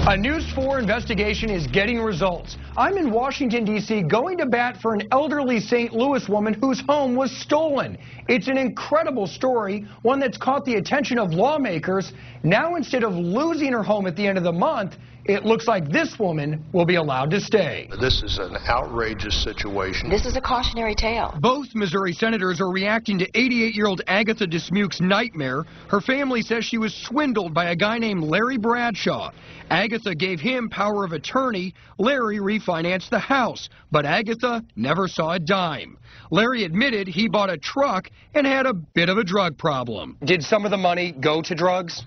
A News 4 investigation is getting results. I'm in Washington, D.C., going to bat for an elderly St. Louis woman whose home was stolen. It's an incredible story, one that's caught the attention of lawmakers. Now, instead of losing her home at the end of the month, it looks like this woman will be allowed to stay. This is an outrageous situation. This is a cautionary tale. Both Missouri senators are reacting to 88-year-old Agatha Dismuke's nightmare. Her family says she was swindled by a guy named Larry Bradshaw. Agatha gave him power of attorney. Larry refinanced the house, but Agatha never saw a dime. Larry admitted he bought a truck and had a bit of a drug problem. Did some of the money go to drugs?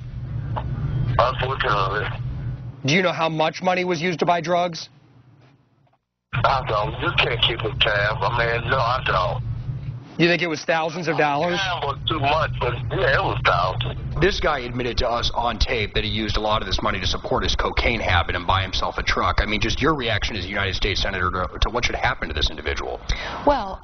Unfortunately. Do you know how much money was used to buy drugs? I don't. You can't keep a tab. I mean, no, I don't. You think it was thousands of dollars? It was too much, but yeah, it was thousands. This guy admitted to us on tape that he used a lot of this money to support his cocaine habit and buy himself a truck. I mean, just your reaction as a United States Senator to what should happen to this individual? Well,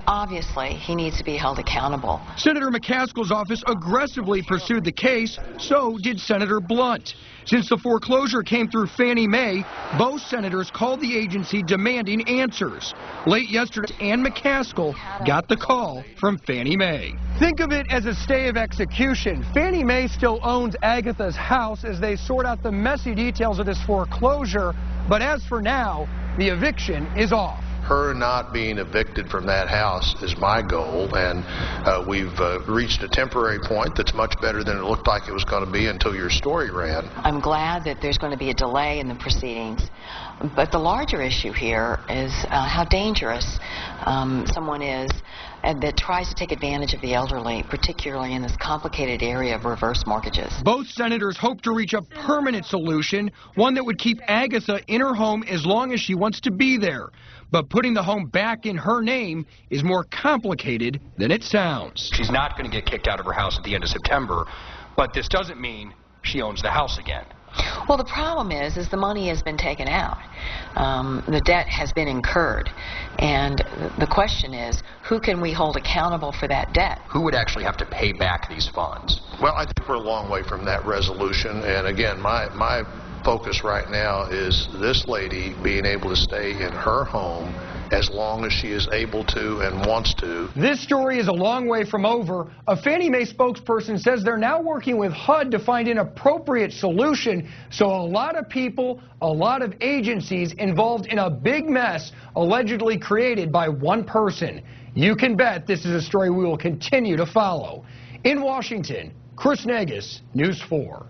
obviously, he needs to be held accountable. Senator McCaskill's office aggressively pursued the case, so did Senator Blunt. Since the foreclosure came through Fannie Mae, both senators called the agency demanding answers. Late yesterday, Ann McCaskill got the call from Fannie Mae. Think of it as a stay of execution. Fannie Mae still owns Agatha's house as they sort out the messy details of this foreclosure. But as for now, the eviction is off. Her not being evicted from that house is my goal, and we've reached a temporary point that's much better than it looked like it was going to be until your story ran. I'm glad that there's going to be a delay in the proceedings, but the larger issue here is how dangerous someone is that tries to take advantage of the elderly, particularly in this complicated area of reverse mortgages. Both senators hope to reach a permanent solution, one that would keep Agatha in her home as long as she wants to be there. But putting the home back in her name is more complicated than it sounds. She's not going to get kicked out of her house at the end of September, but this doesn't mean she owns the house again. Well, the problem is the money has been taken out. The debt has been incurred. And the question is, who can we hold accountable for that debt? Who would actually have to pay back these funds? Well, I think we're a long way from that resolution, and again, my focus right now is this lady being able to stay in her home as long as she is able to and wants to. This story is a long way from over. A Fannie Mae spokesperson says they're now working with HUD to find an appropriate solution. So a lot of people, a lot of agencies involved in a big mess allegedly created by one person. You can bet this is a story we will continue to follow. In Washington, Chris Nagus, News 4.